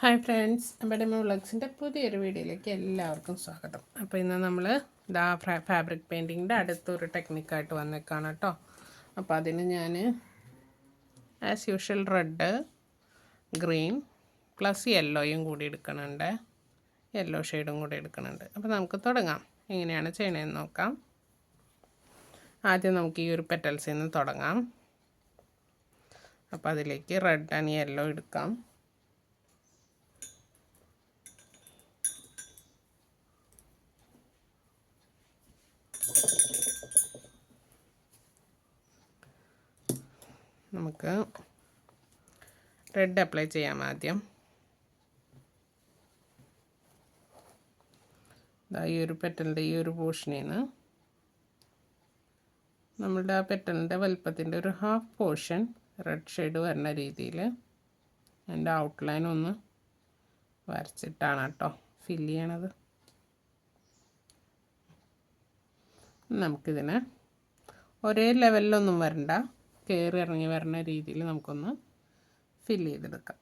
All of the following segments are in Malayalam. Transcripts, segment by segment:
ഹായ് ഫ്രണ്ട്സ്, എംബഡമ വ്ളോഗ്സിൻ്റെ പുതിയൊരു വീഡിയോയിലേക്ക് എല്ലാവർക്കും സ്വാഗതം. അപ്പോൾ ഇന്ന് നമ്മൾ ഫാബ്രിക് പെയിൻറ്റിങ്ങിൻ്റെ അടുത്തൊരു ടെക്നിക്കായിട്ട് വന്നേക്കാണ് കേട്ടോ. അപ്പോൾ അതിന് ഞാൻ as usual red, green plus യെല്ലോയും കൂടി എടുക്കുന്നുണ്ട്. യെല്ലോ ഷെയ്ഡും കൂടി എടുക്കുന്നുണ്ട്. അപ്പോൾ നമുക്ക് തുടങ്ങാം. എങ്ങനെയാണ് ചെയ്യണതെന്ന് നോക്കാം. ആദ്യം നമുക്ക് ഈ ഒരു പെറ്റൽസിൽ നിന്ന് തുടങ്ങാം. അപ്പോൾ അതിലേക്ക് റെഡ് ആൻഡ് യെല്ലോ എടുക്കാം. നമുക്ക് റെഡ് അപ്ലൈ ചെയ്യാം ആദ്യം. ഈ ഒരു പെറ്റലിൻ്റെ ഈ ഒരു പോർഷനിൽ നിന്ന് നമ്മളുടെ ആ പെറ്റലിൻ്റെ വലുപ്പത്തിൻ്റെ ഒരു ഹാഫ് പോർഷൻ റെഡ് ഷെയ്ഡ് വരുന്ന രീതിയിൽ എൻ്റെ ഔട്ട്ലൈൻ ഒന്ന് വരച്ചിട്ടാണ് കേട്ടോ ഫില്ല് ചെയ്യണത്. നമുക്കിതിനെ ഒരേ ലെവലിലൊന്നും വരണ്ട, കയറി ഇറങ്ങി വരുന്ന രീതിയിൽ നമുക്കൊന്ന് ഫില്ല് ചെയ്തെടുക്കാം.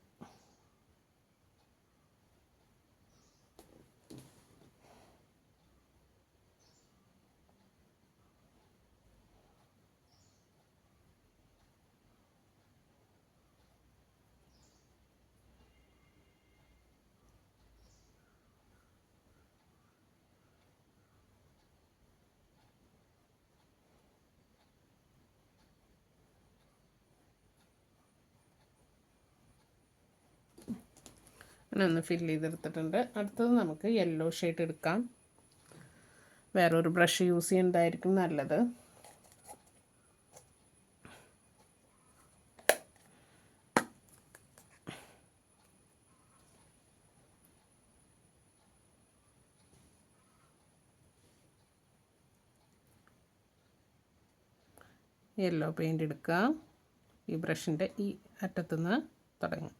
ഒന്ന് ഫില്ല് ചെയ്തെടുത്തിട്ടുണ്ട്. അടുത്തത് നമുക്ക് യെല്ലോ ഷെയ്ഡ് എടുക്കാം. വേറൊരു ബ്രഷ് യൂസ് ചെയ്യുന്നതായിരിക്കും നല്ലത്. യെല്ലോ പെയിൻ്റ് എടുക്കുക. ഈ ബ്രഷിൻ്റെ ഈ അറ്റത്തുനിന്ന് തുടങ്ങും.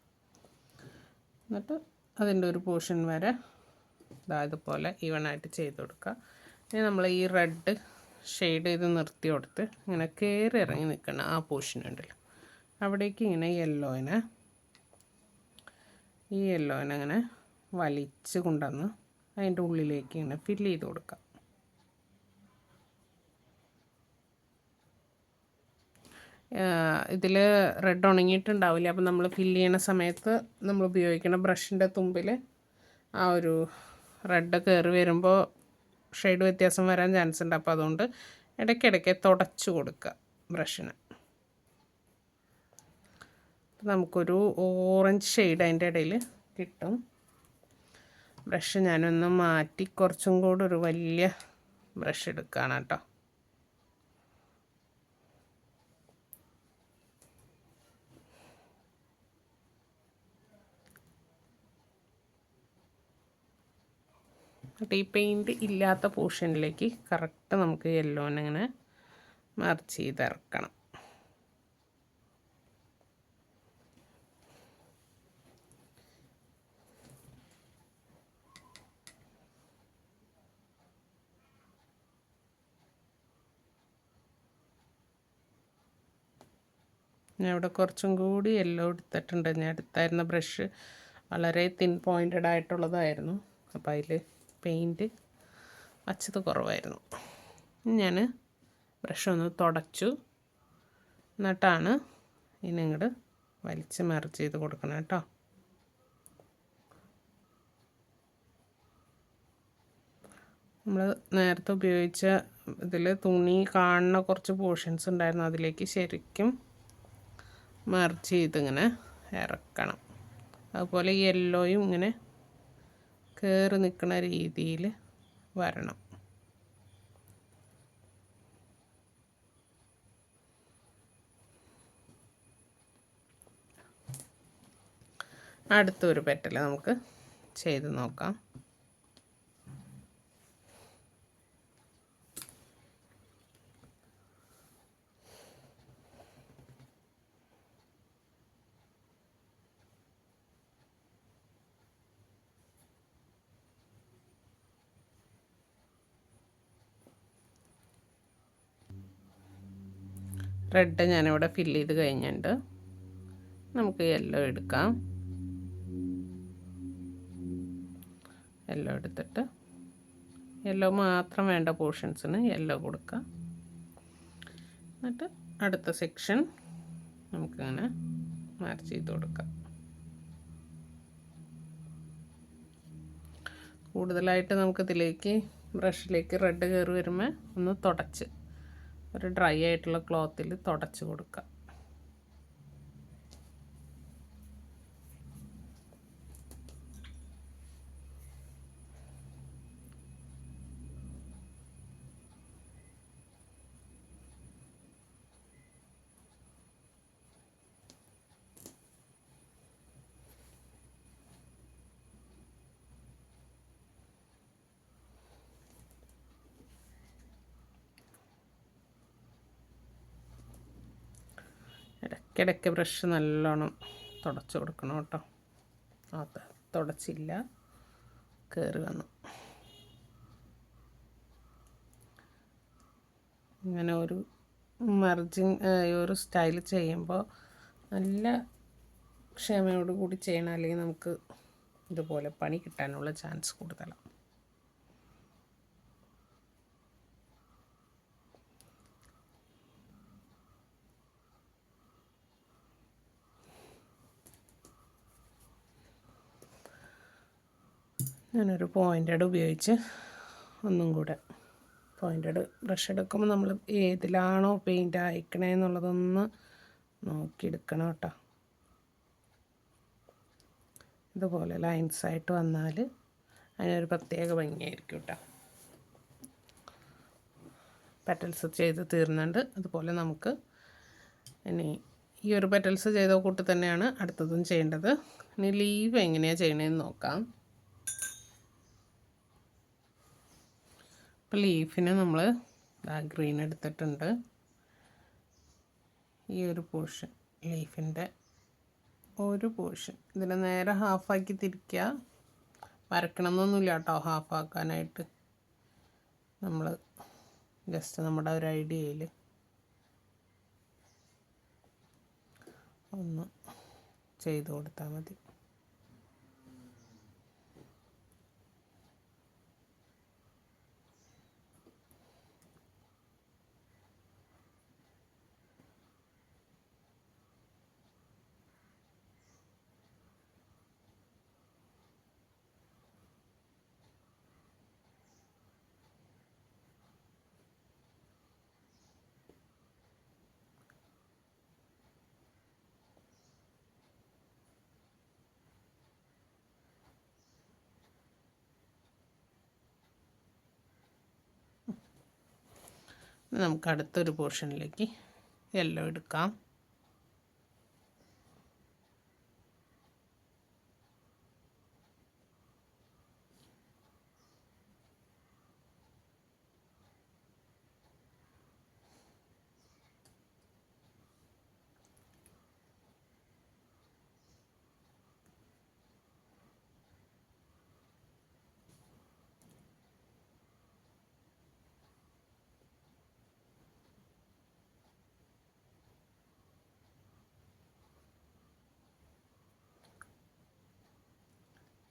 എന്നിട്ട് അതിൻ്റെ ഒരു പോർഷൻ വരെ ഇതുപോലെ ഈവണായിട്ട് ചെയ്ത് കൊടുക്കുക. ഇനി നമ്മൾ ഈ റെഡ് ഷെയ്ഡ് ചെയ്ത് നിർത്തി കൊടുത്ത് ഇങ്ങനെ കയറി ഇറങ്ങി നിൽക്കണം ആ പോർഷൻ ഉണ്ടല്ലോ, അവിടേക്ക് ഇങ്ങനെ യെല്ലോയിനെ അങ്ങനെ വലിച്ച് കൊണ്ടുവന്ന് അതിൻ്റെ ഉള്ളിലേക്ക് ഇങ്ങനെ ഫില്ല് ചെയ്ത് കൊടുക്കുക. ഇതിൽ റെഡ് ഉണങ്ങിയിട്ടുണ്ടാവില്ല. അപ്പോൾ നമ്മൾ ഫില്ല് ചെയ്യണ സമയത്ത് നമ്മൾ ഉപയോഗിക്കുന്ന ബ്രഷിൻ്റെ തുമ്പിൽ ആ ഒരു റെഡ് കയറി വരുമ്പോൾ ഷെയ്ഡ് വ്യത്യാസം വരാൻ ചാൻസ് ഉണ്ട്. അപ്പോൾ അതുകൊണ്ട് ഇടയ്ക്കിടയ്ക്ക് തുടച്ച് കൊടുക്കുക ബ്രഷിന്. നമുക്കൊരു ഓറഞ്ച് ഷെയ്ഡ് അതിൻ്റെ ഇടയിൽ കിട്ടും. ബ്രഷ് ഞാനൊന്ന് മാറ്റി കുറച്ചും കൂടെ ഒരു വലിയ ബ്രഷ് എടുക്കുകയാണ് കേട്ടോ. ഈ പെയിൻറ്റ് ഇല്ലാത്ത പോർഷനിലേക്ക് കറക്റ്റ് നമുക്ക് യെല്ലോനെ മർച്ച് ചെയ്തിറക്കണം. ഞാൻ ഇവിടെ കുറച്ചും കൂടി യെല്ലോ എടുത്തിട്ടുണ്ട്. ഞാൻ എടുത്തായിരുന്ന ബ്രഷ് വളരെ തിൻ പോയിൻറ്റഡ് ആയിട്ടുള്ളതായിരുന്നു. അപ്പോൾ അതിൽ പെയിൻറ്റ് വച്ചത് കുറവായിരുന്നു. ഞാൻ ബ്രഷ് ഒന്ന് തുടച്ചു, എന്നിട്ടാണ് ഇനി ഇങ്ങോട്ട് വലിച്ച് മെർജ് ചെയ്ത് കൊടുക്കണം കേട്ടോ. നമ്മൾ നേരത്തെ ഉപയോഗിച്ച ഇതിൽ തുണി കാണുന്ന കുറച്ച് പോർഷൻസ് ഉണ്ടായിരുന്നു, അതിലേക്ക് ശരിക്കും മെർജ് ചെയ്ത് ഇങ്ങനെ ഇറക്കണം. അതുപോലെ യെല്ലോയും ഇങ്ങനെ കയറി നിൽക്കുന്ന രീതിയിൽ വരണം. അടുത്തൊരു പെറ്റൽ നമുക്ക് ചെയ്ത് നോക്കാം. റെഡ് ഞാനിവിടെ ഫില്ല് ചെയ്ത് കഴിഞ്ഞിട്ടുണ്ട്. നമുക്ക് യെല്ലോ എടുക്കാം. യെല്ലോ എടുത്തിട്ട് യെല്ലോ മാത്രം വേണ്ട പോർഷൻസിന് യെല്ലോ കൊടുക്കുക. എന്നിട്ട് അടുത്ത സെക്ഷൻ നമുക്കങ്ങനെ മാർക്ക് ചെയ്ത് കൊടുക്കാം. കൂടുതലായിട്ട് നമുക്കിതിലേക്ക് ബ്രഷിലേക്ക് റെഡ് കയറി വരുമ്പോൾ ഒന്ന് തുടച്ച് ഒരു ഡ്രൈ ആയിട്ടുള്ള ക്ലോത്തിൽ തുടച്ച് കൊടുക്കുക. ഇടയ്ക്കിടയ്ക്ക് ബ്രഷ് നല്ലോണം തുടച്ച് കൊടുക്കണം കേട്ടോ. അത് തുടച്ചില്ല, കയറി വന്നു. ഇങ്ങനെ ഒരു മർജിങ് ഒരു സ്റ്റൈൽ ചെയ്യുമ്പോൾ നല്ല ക്ഷമയോട് കൂടി ചെയ്യണം, അല്ലെങ്കിൽ നമുക്ക് ഇതുപോലെ പണി കിട്ടാനുള്ള ചാൻസ് കൂടുതലാണ്. ഞാനൊരു പോയിൻറ്റഡ് ഉപയോഗിച്ച് ഒന്നും കൂടെ പോയിൻറ്റഡ് ബ്രഷ് എടുക്കുമ്പോൾ നമ്മൾ ഏതിലാണോ പെയിൻറ്റ് അയക്കണേന്നുള്ളതൊന്ന് നോക്കിയെടുക്കണം കേട്ടോ. ഇതുപോലെ ലൈൻസായിട്ട് വന്നാൽ അതിനൊരു പ്രത്യേക ഭംഗിയായിരിക്കും കേട്ടോ. പെറ്റൽസ് ചെയ്ത് തീർന്നുണ്ട്. അതുപോലെ നമുക്ക് ഇനി ഈ ഒരു പെറ്റൽസ് ചെയ്ത കൂട്ട് തന്നെയാണ് അടുത്തതും ചെയ്യേണ്ടത്. ഇനി ലീവ് എങ്ങനെയാണ് ചെയ്യണതെന്ന് നോക്കാം. ഇപ്പോൾ ലീഫിന് നമ്മൾ ഗ്രീൻ എടുത്തിട്ടുണ്ട്. ഈ ഒരു പോർഷൻ ലീഫിൻ്റെ ഒരു പോർഷൻ ഇതിനെ നേരെ ഹാഫാക്കി തിരിക്കുക. വരക്കണം എന്നൊന്നുമില്ല കേട്ടോ. ഹാഫാക്കാനായിട്ട് നമ്മൾ ജസ്റ്റ് നമ്മുടെ ഒരു ഐഡിയയിൽ ഒന്ന് ചെയ്ത് കൊടുത്താൽ മതി. നമുക്ക് അടുത്തൊരു പോർഷനിലേക്ക് യെല്ലോ എടുക്കാം.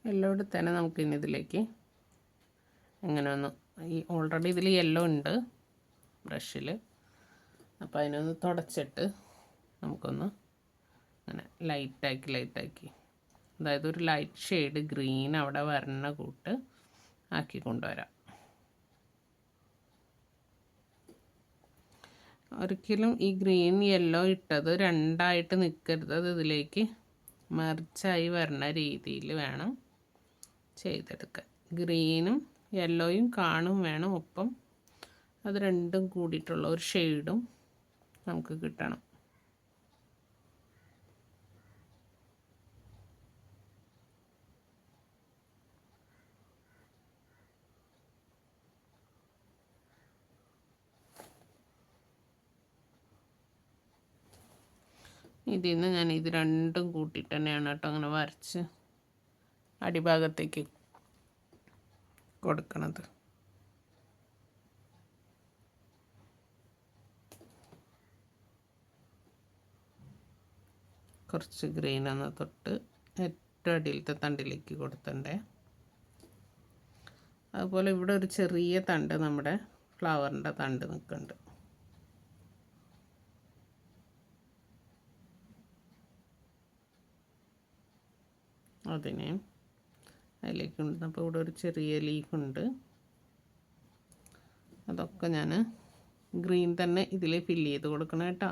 യെല്ലോ എടുത്തന്നെ നമുക്കിനി ഇതിലേക്ക് അങ്ങനെ ഒന്ന് ഈ ഓൾറെഡി ഇതിൽ യെല്ലോ ഉണ്ട് ബ്രഷിൽ. അപ്പോൾ അതിനൊന്ന് തുടച്ചിട്ട് നമുക്കൊന്ന് അങ്ങനെ ലൈറ്റാക്കി അതായത് ഒരു ലൈറ്റ് ഷെയ്ഡ് ഗ്രീൻ അവിടെ വരണ കൂട്ട് ആക്കി കൊണ്ടുവരാം. ഒരിക്കലും ഈ ഗ്രീൻ യെല്ലോ ഇട്ടത് രണ്ടായിട്ട് നിൽക്കരുത്. അത് ഇതിലേക്ക് മെർജായി വരണ രീതിയിൽ വേണം ചെയ്തെടുക്കാൻ. ഗ്രീനും യെല്ലോയും കാണും വേണം, ഒപ്പം അത് രണ്ടും കൂടിയിട്ടുള്ള ഒരു ഷെയ്ഡും നമുക്ക് കിട്ടണം. ഇതിൽ നിന്ന് ഞാൻ ഇത് രണ്ടും കൂട്ടിയിട്ട് തന്നെയാണ് കേട്ടോ അങ്ങനെ വരച്ച് അടിഭാഗത്തേക്ക് കൊടുക്കണത്. കുറച്ച് ഗ്രീൻ ഒന്ന് തൊട്ട് ഏറ്റവും അടിയിലത്തെ തണ്ടിലേക്ക് കൊടുത്തണ്ടേ. അതുപോലെ ഇവിടെ ഒരു ചെറിയ തണ്ട് നമ്മുടെ ഫ്ലവറിൻ്റെ തണ്ട് നിൽക്കുന്നുണ്ട്. അതിനെ അതിലേക്ക് ഉണ്ട്. അപ്പോൾ ഇവിടെ ഒരു ചെറിയ ലീഫുണ്ട്. അതൊക്കെ ഞാൻ ഗ്രീൻ തന്നെ ഇതിൽ ഫില്ല് ചെയ്ത് കൊടുക്കണം കേട്ടോ.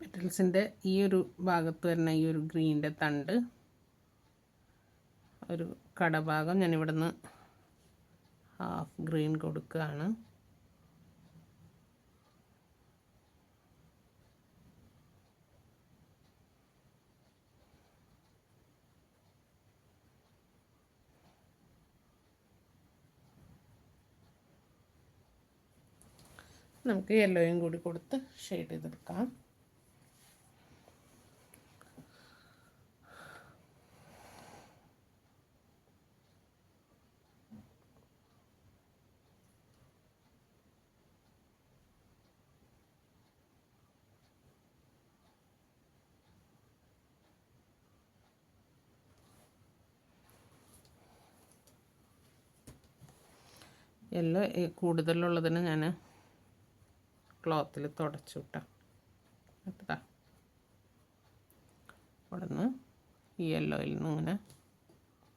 പെറ്റൽസിൻ്റെ ഈ ഒരു ഭാഗത്ത് വരുന്ന ഈ ഒരു ഗ്രീനിൻ്റെ തണ്ട് ഒരു കടഭാഗം ഞാൻ ഇവിടുന്ന് ഹാഫ് ഗ്രീൻ കൊടുക്കുകയാണ്. നമുക്ക് യെല്ലോയും കൂടി കൊടുത്ത് ഷെയ്ഡ് ചെയ്തെടുക്കാം. യെല്ലോ കൂടുതലുള്ളതിന് ഞാൻ ക്ലോത്തിൽ തുടച്ചു വിട്ടാം. കേട്ടാ, അവിടെ നിന്ന് ഈ യെല്ലോയിൽ നിന്ന് ഇങ്ങനെ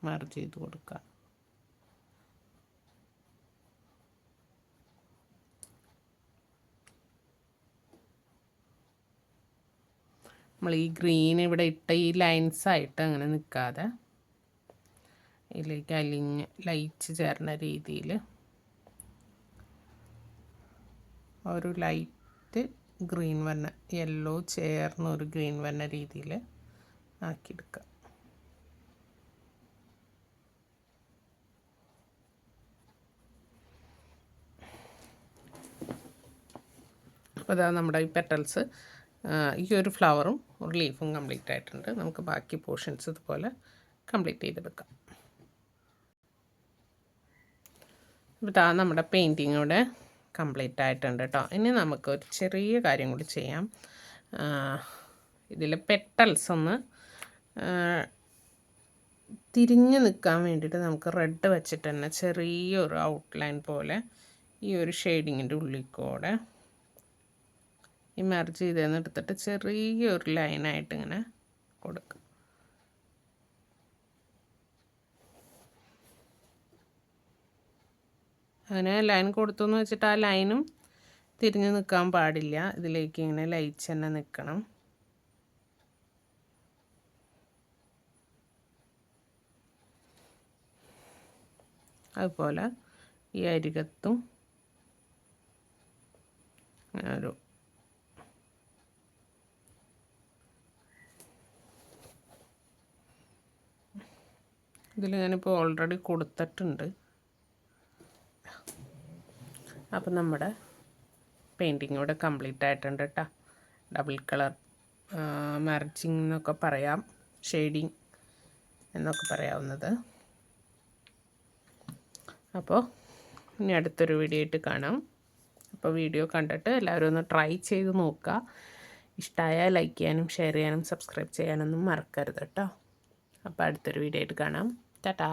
മർജ് ചെയ്ത് കൊടുക്കുക. നമ്മൾ ഈ ഗ്രീൻ ഇവിടെ ഇട്ട ഈ ലൈൻസായിട്ട് അങ്ങനെ നിൽക്കാതെ ഇതിലേക്ക് അലിഞ്ഞ് ലയിച്ച് ചേർന്ന രീതിയിൽ ഒരു ലൈറ്റ് ഗ്രീൻ വന്ന യെല്ലോ ചേർന്ന ഒരു ഗ്രീൻ വന്ന രീതിയിൽ ആക്കിയെടുക്കുക. അപ്പോൾ അതാ നമ്മുടെ ഈ പെറ്റൽസ് ഈ ഒരു ഫ്ലവറും ഒരു ലീഫും കംപ്ലീറ്റ് ആയിട്ടുണ്ട്. നമുക്ക് ബാക്കി പോർഷൻസ് ഇതുപോലെ കംപ്ലീറ്റ് ചെയ്തെടുക്കാം. അപ്പോൾ ഇതാ നമ്മുടെ പെയിൻറ്റിങ് ഇവിടെ കംപ്ലീറ്റ് ആയിട്ടുണ്ട് കേട്ടോ. ഇനി നമുക്ക് ഒരു ചെറിയ കാര്യം കൂടി ചെയ്യാം. ഇതിൽ പെറ്റൽസ് ഒന്ന് തിരിഞ്ഞ് നിൽക്കാൻ വേണ്ടിയിട്ട് നമുക്ക് റെഡ് വെച്ചിട്ട് തന്നെ ചെറിയൊരു ഔട്ട്ലൈൻ പോലെ ഈ ഒരു ഷെയ്ഡിങ്ങിൻ്റെ ഉള്ളിൽ കൂടെ ഈ മെർജ് ചെയ്തതെന്ന് എടുത്തിട്ട് ചെറിയൊരു ലൈനായിട്ട് ഇങ്ങനെ കൊടുക്കും. അങ്ങനെ ലൈൻ കൊടുത്തു എന്ന് വെച്ചിട്ട് ആ ലൈനും തിരിഞ്ഞ് നിൽക്കാൻ പാടില്ല. ഇതിലേക്ക് ഇങ്ങനെ ലയിച്ച് തന്നെ നിൽക്കണം. അതുപോലെ ഈ അരികത്തും ഒരു ഇതിൽ ഞാനിപ്പോൾ ഓൾറെഡി കൊടുത്തിട്ടുണ്ട്. അപ്പം നമ്മുടെ പെയിൻറ്റിങ് ഇവിടെ കംപ്ലീറ്റ് ആയിട്ടുണ്ട് കേട്ടോ. ഡബിൾ കളർ മർജിങ് എന്നൊക്കെ പറയാം, ഷെയ്ഡിങ് എന്നൊക്കെ പറയാവുന്നത്. അപ്പോൾ ഇനി അടുത്തൊരു വീഡിയോ ആയിട്ട് കാണാം. അപ്പോൾ വീഡിയോ കണ്ടിട്ട് എല്ലാവരും ഒന്ന് ട്രൈ ചെയ്ത് നോക്കുക. ഇഷ്ടമായാൽ ലൈക്ക് ചെയ്യാനും ഷെയർ ചെയ്യാനും സബ്സ്ക്രൈബ് ചെയ്യാനൊന്നും മറക്കരുത് കേട്ടോ. അപ്പോൾ അടുത്തൊരു വീഡിയോ ആയിട്ട് കാണാം. ടാറ്റാ.